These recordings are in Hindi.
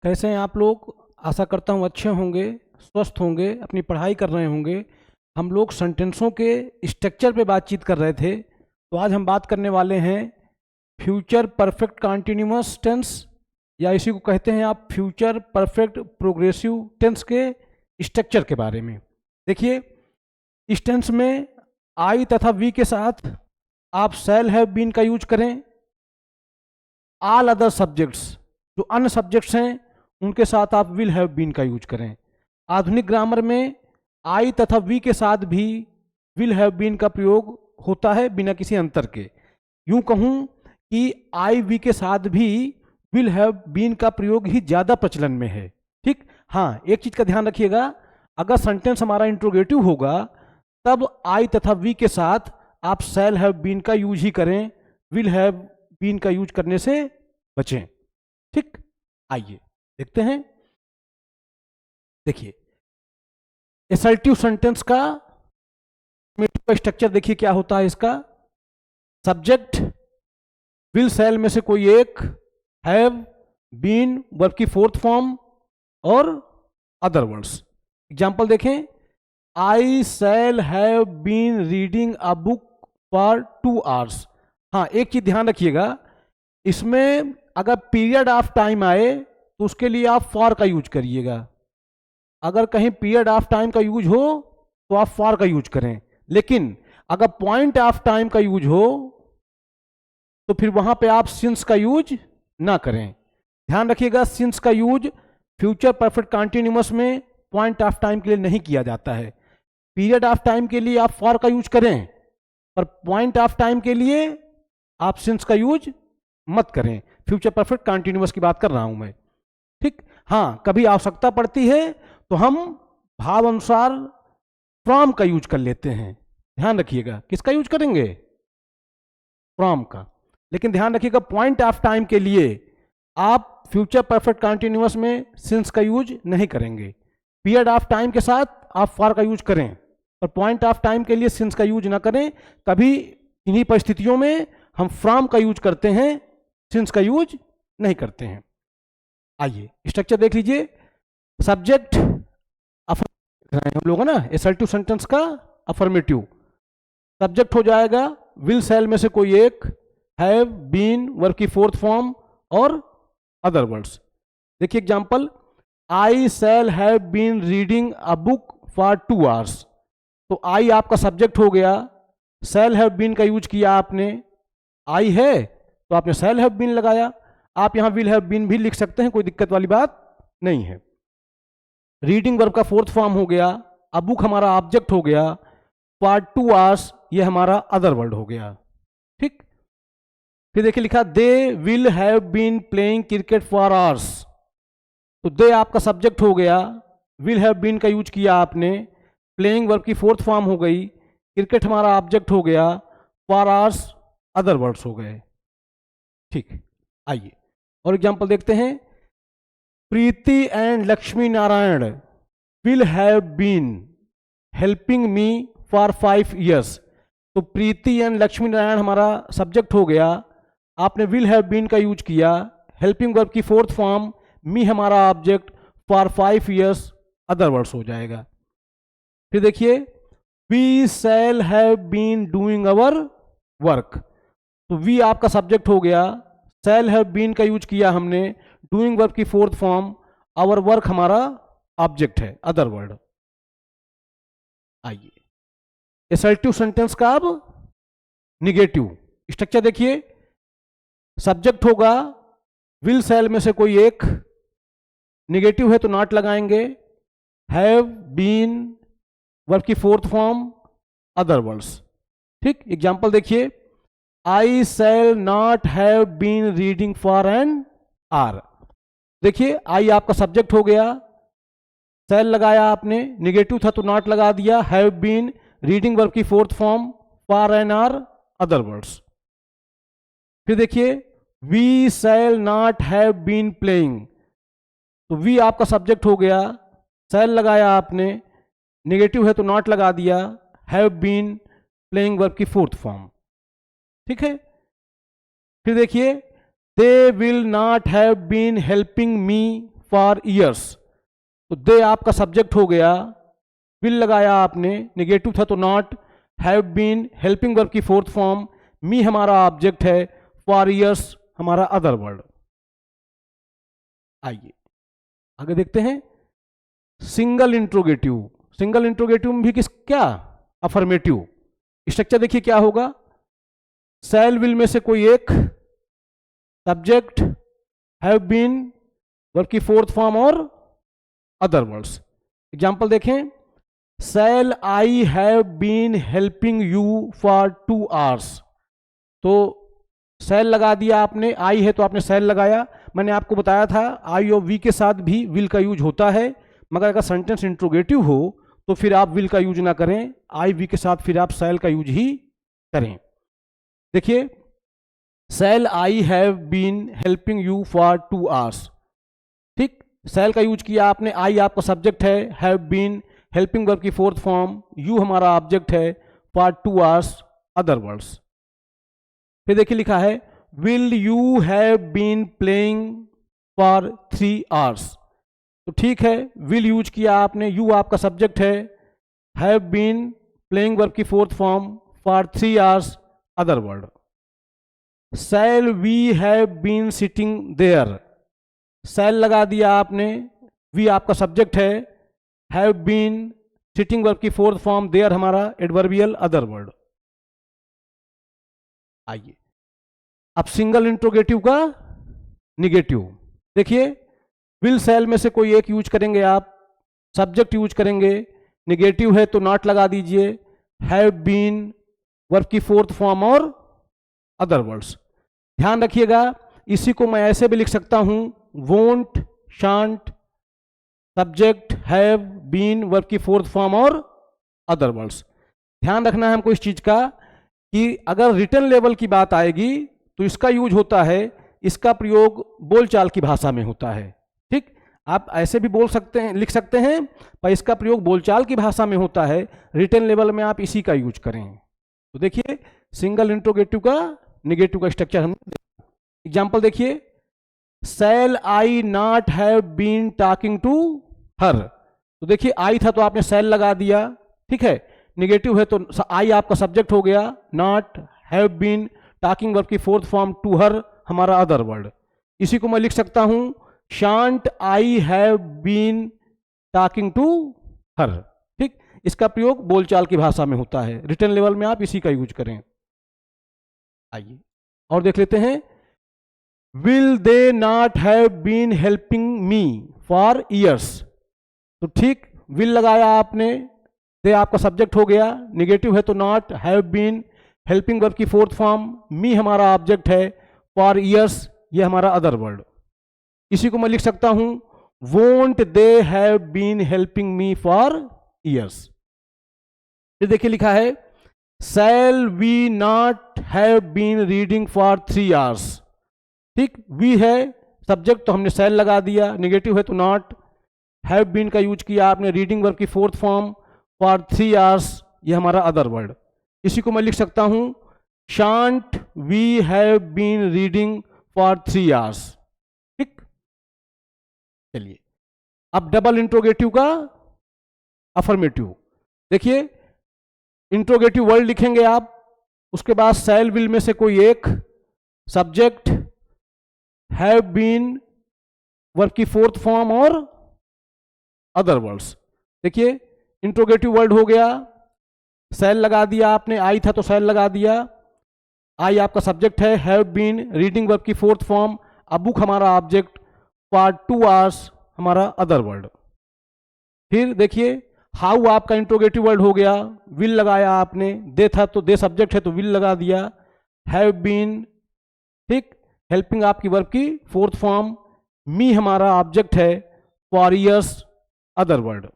कैसे हैं आप लोग। आशा करता हूँ अच्छे होंगे, स्वस्थ होंगे, अपनी पढ़ाई कर रहे होंगे। हम लोग सेंटेंसों के स्ट्रक्चर पे बातचीत कर रहे थे, तो आज हम बात करने वाले हैं फ्यूचर परफेक्ट कॉन्टिन्यूअस टेंस, या इसी को कहते हैं आप फ्यूचर परफेक्ट प्रोग्रेसिव टेंस के स्ट्रक्चर के बारे में। देखिए, इस टेंस में आई तथा वी के साथ आप शैल हैव बीन का यूज करें। ऑल अदर सब्जेक्ट्स, जो अन्य सब्जेक्ट्स हैं, उनके साथ आप विल हैव बीन का यूज करें। आधुनिक ग्रामर में आई तथा वी के साथ भी विल हैव बीन का प्रयोग होता है बिना किसी अंतर के। यूं कहूं कि आई वी के साथ भी विल हैव बीन का प्रयोग ही ज्यादा प्रचलन में है। ठीक, हाँ, एक चीज का ध्यान रखिएगा, अगर सेंटेंस हमारा इंट्रोगेटिव होगा तब आई तथा वी के साथ आप शैल हैव बीन का यूज ही करें, विल हैव बीन का यूज करने से बचें। ठीक, आइए देखते हैं। देखिए, असर्टिव सेंटेंस का स्ट्रक्चर देखिए क्या होता है इसका। सब्जेक्ट विल शैल में से कोई एक, हैव, बीन वर्ब की फोर्थ फॉर्म और अदर वर्ड्स। एग्जाम्पल देखें, I shall have been reading a book for 2 hours. हाँ, एक चीज ध्यान रखिएगा, इसमें अगर पीरियड ऑफ टाइम आए तो उसके लिए आप फॉर का यूज करिएगा। अगर कहीं पीरियड ऑफ टाइम का यूज हो तो आप फॉर का यूज करें, लेकिन अगर पॉइंट ऑफ टाइम का यूज हो तो फिर वहां पे आप सिंस का यूज ना करें। ध्यान रखिएगा, सिंस का यूज फ्यूचर परफेक्ट कॉन्टिन्यूअस में पॉइंट ऑफ टाइम के लिए नहीं किया जाता है। पीरियड ऑफ टाइम के लिए आप फॉर का यूज करें, पर पॉइंट ऑफ टाइम के लिए आप सिंस का यूज मत करें। फ्यूचर परफेक्ट कॉन्टिन्यूअस की बात कर रहा हूं मैं। ठीक, हाँ, कभी आवश्यकता पड़ती है तो हम भाव अनुसार फ्रॉम का यूज कर लेते हैं। ध्यान रखिएगा, किसका यूज करेंगे? फ्रॉम का। लेकिन ध्यान रखिएगा, पॉइंट ऑफ टाइम के लिए आप फ्यूचर परफेक्ट कॉन्टिन्यूअस में सिंस का यूज नहीं करेंगे। पीरियड ऑफ टाइम के साथ आप फॉर का यूज करें, और पॉइंट ऑफ टाइम के लिए सिंस का यूज ना करें। कभी इन्हीं परिस्थितियों में हम फ्रॉम का यूज करते हैं, सिंस का यूज नहीं करते हैं। आइए स्ट्रक्चर देख लीजिए। सब्जेक्ट हम लोग है ना, असर्टिव सेंटेंस का अफर्मेटिव सब्जेक्ट हो जाएगा विल शैल में से कोई एक, हैव, बीन वर्ब की फोर्थ फॉर्म और अदर वर्ड्स। देखिए example, I shall have been reading a book for 2 hours. तो आई आपका सब्जेक्ट हो गया, शैल हैव बीन का यूज किया आपने। आई है तो आपने शैल हैव बीन लगाया। आप यहां विल हैव बीन भी लिख सकते हैं, कोई दिक्कत वाली बात नहीं है। रीडिंग वर्ब का फोर्थ फॉर्म हो गया, अब बुक हमारा ऑब्जेक्ट हो गया, फॉर 2 आवर्स ये हमारा अदर वर्ड हो गया। ठीक, फिर देखिए लिखा they will have been playing cricket for hours. तो दे आपका सब्जेक्ट हो गया, विल हैव बीन का यूज किया आपने, प्लेइंग वर्ब की फोर्थ फॉर्म हो गई, क्रिकेट हमारा ऑब्जेक्ट हो गया, फॉर आवर्स अदर वर्ड्स हो गए। ठीक, आइए और एग्जांपल देखते हैं। Preeti and Lakshmi Narayan will have been helping me for 5 years। तो प्रीति एंड लक्ष्मी नारायण हमारा सब्जेक्ट हो गया, आपने विल हैव बीन का यूज किया, हेल्पिंग वर्ब की फोर्थ फॉर्म, मी हमारा object, for 5 years other words हो जाएगा। फिर देखिए, we shall have been doing our work. तो वी आपका सब्जेक्ट हो गया, शैल हैव बीन का यूज किया हमने, डूइंग वर्ब की फोर्थ फॉर्म, आवर वर्क हमारा ऑब्जेक्ट है, अदर वर्ड। आइए असर्टिव सेंटेंस का अब निगेटिव स्ट्रक्चर देखिए। सब्जेक्ट होगा विल शैल में से कोई एक, निगेटिव है तो नॉट लगाएंगे, हैव, बीन वर्ब की फोर्थ फॉर्म, अदर वर्ड्स। ठीक, एग्जांपल देखिए, I shall not have been reading for an hour. देखिए, आई आपका सब्जेक्ट हो गया, शैल लगाया आपने, निगेटिव था तो नॉट लगा दिया, हैव बीन रीडिंग वर्ब की fourth form, for an hour other words. फिर देखिए, we shall not have been playing. तो वी आपका सब्जेक्ट हो गया, शैल लगाया आपने, निगेटिव है तो नॉट लगा दिया, हैव बीन प्लेइंग वर्ब की फोर्थ फॉर्म। ठीक है, फिर देखिए, they will not have been helping me for years, तो दे आपका सब्जेक्ट हो गया, विल लगाया आपने, निगेटिव था तो not, have been helping verb की फोर्थ फॉर्म, मी हमारा ऑब्जेक्ट है, फॉर ईयर्स हमारा अदर वर्ड। आइए आगे देखते हैं सिंगल इंट्रोगेटिव। सिंगल इंट्रोगेटिव में भी क्या, अफर्मेटिव। स्ट्रक्चर देखिए क्या होगा, सेल विल में से कोई एक, सब्जेक्ट, हैव बीन वर्ब की फोर्थ फॉर्म और अदर वर्ड्स। एग्जाम्पल देखें, shall I have been helping you for 2 hours, तो सेल लगा दिया आपने, आई है तो आपने सेल लगाया। मैंने आपको बताया था आई और वी के साथ भी विल का यूज होता है, मगर अगर सेंटेंस इंट्रोगेटिव हो तो फिर आप विल का यूज ना करें, आई वी के साथ फिर आप सेल का यूज ही करें। देखिए, shall I have been helping you for 2 hours, ठीक, सेल का यूज किया आपने, आई आपका सब्जेक्ट है, हैव बीन हेल्पिंग वर्ब की फोर्थ फॉर्म, यू हमारा ऑब्जेक्ट है, फॉर 2 hours अदर वर्ड्स। फिर देखिए लिखा है will you have been playing for 3 hours, तो ठीक है, विल यूज किया आपने, यू आपका सब्जेक्ट है, हैव बीन प्लेइंग वर्ब की fourth form, for 3 hours other word. Shall we have been sitting there, shall लगा दिया आपने, वी आपका सब्जेक्ट है, हैव बीन सिटिंग वर्ब की फोर्थ फॉर्म, देयर हमारा एडवर्बियल अदर वर्ड। आइए अब सिंगल इंट्रोगेटिव का निगेटिव देखिए, विल सेल में से कोई एक यूज करेंगे आप, सब्जेक्ट यूज करेंगे, निगेटिव है तो नॉट लगा दीजिए, हैव बीन वर्ब की फोर्थ फॉर्म और अदर वर्ड्स। ध्यान रखिएगा, इसी को मैं ऐसे भी लिख सकता हूं, won't, shan't, subject, have been verb की फोर्थ फॉर्म और अदर वर्ड्स। ध्यान रखना है हमको इस चीज का कि अगर रिटन लेवल की बात आएगी तो इसका यूज होता है, इसका प्रयोग बोलचाल की भाषा में होता है, ठीक। आप ऐसे भी बोल सकते हैं, लिख सकते हैं, पर इसका प्रयोग बोलचाल की भाषा में होता है, रिटन लेवल में आप इसी का यूज करें। तो देखिए सिंगल इंट्रोगेटिव का निगेटिव का स्ट्रक्चर हमने, एग्जाम्पल देखिए, shall I not have been talking to her, तो देखिए आई था तो आपने सेल लगा दिया, ठीक है, निगेटिव है तो आई आपका सब्जेक्ट हो गया, not, have been talking verb की फोर्थ फॉर्म, टू हर हमारा अदर वर्ड। इसी को मैं लिख सकता हूं, shan't I have been talking to her, ठीक। इसका प्रयोग बोलचाल की भाषा में होता है, रिटन लेवल में आप इसी का यूज करें। आइए और देख लेते हैं, will they not have been helping me for years, तो ठीक, विल लगाया आपने, दे आपका सब्जेक्ट हो गया, निगेटिव है तो not, have been helping verb की फोर्थ फॉर्म, मी हमारा ऑब्जेक्ट है, फॉर ईयर्स ये हमारा अदर वर्ड। इसी को मैं लिख सकता हूं, won't they have been helping me for years. ये देखिए लिखा है, shall we not have been reading for 3 hours, ठीक, वी है सब्जेक्ट तो हमने शैल लगा दिया, निगेटिव है तो नॉट, हैव बीन का यूज किया आपने, रीडिंग वर्ब की फोर्थ फॉर्म, फॉर 3 hours ये हमारा अदर वर्ड। इसी को मैं लिख सकता हूं, shan't we have been reading for 3 hours, ठीक। चलिए अब डबल इंट्रोगेटिव का अफर्मेटिव देखिए, इंट्रोगेटिव वर्ड लिखेंगे आप, उसके बाद शैल विल में से कोई एक, सब्जेक्ट, हैव बीन वर्ब की फोर्थ फॉर्म और अदर वर्ड्स। देखिए इंट्रोगेटिव वर्ड हो गया, शैल लगा दिया आपने, आई था तो शैल लगा दिया, आई आपका सब्जेक्ट है, हैव बीन रीडिंग वर्ब की फोर्थ फॉर्म, अ बुक हमारा ऑब्जेक्ट, फॉर 2 hours हमारा अदर वर्ड। फिर देखिए हाउ आपका इंट्रोगेटिव वर्ड हो गया, विल लगाया आपने, दे था तो दे सब्जेक्ट है तो विल लगा दिया, हैव बीन, ठीक, हेल्पिंग आपकी वर्ब की फोर्थ फॉर्म, मी हमारा ऑब्जेक्ट है, फॉर ईयर्स अदर वर्ड।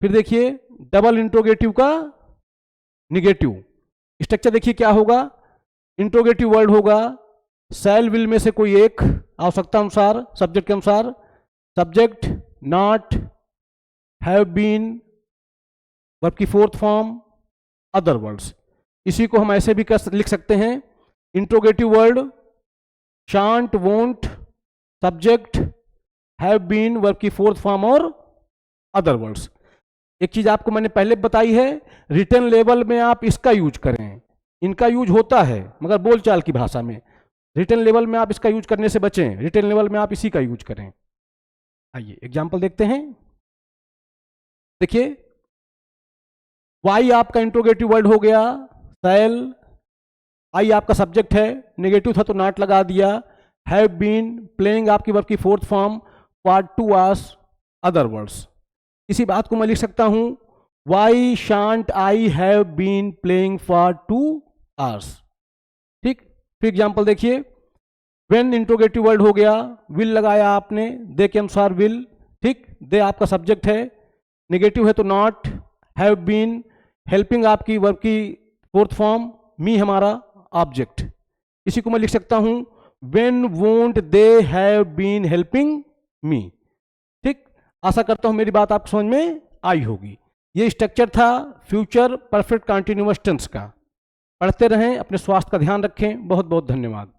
फिर देखिए डबल इंट्रोगेटिव का निगेटिव स्ट्रक्चर देखिए क्या होगा, इंट्रोगेटिव वर्ड होगा, शैल विल में से कोई एक, आवश्यकता अनुसार सब्जेक्ट के अनुसार, subject, not, have been verb की फोर्थ फॉर्म, अदर वर्ड्स। इसी को हम ऐसे भी लिख सकते हैं, interrogative word, shan't, won't, subject, have been verb की फोर्थ फॉर्म और अदर वर्ड्स। एक चीज आपको मैंने पहले बताई है, रिटन लेवल में आप इसका यूज करें, इनका यूज होता है मगर बोलचाल की भाषा में। रिटन लेवल में आप इसका यूज करने से बचें, रिटन लेवल में आप इसी का यूज करें। आइए एग्जाम्पल देखते हैं। देखिए, वाई आपका इंट्रोगेटिव वर्ड हो गया, शैल, आई आपका सब्जेक्ट है, नेगेटिव था तो नॉट लगा दिया, हैव बीन, प्लेइंग आपकी वर्ब की fourth form, for 2 hours other words. इसी बात को मैं लिख सकता हूं, why shan't I have been playing for 2 hours। ठीक, फिर एग्जाम्पल देखिए, व्हेन इंट्रोगेटिव वर्ड हो गया, विल लगाया आपने, दे के अनुसार विल, ठीक, दे आपका सब्जेक्ट है, नेगेटिव है तो नॉट, हैव बीन, हेल्पिंग आपकी वर्ब की फोर्थ फॉर्म, मी हमारा ऑब्जेक्ट। इसी को मैं लिख सकता हूं, when won't they have been helping me. ठीक, आशा करता हूं मेरी बात आपको समझ में आई होगी। ये स्ट्रक्चर था फ्यूचर परफेक्ट कंटीन्यूअस टेंस का। पढ़ते रहें, अपने स्वास्थ्य का ध्यान रखें। बहुत बहुत धन्यवाद।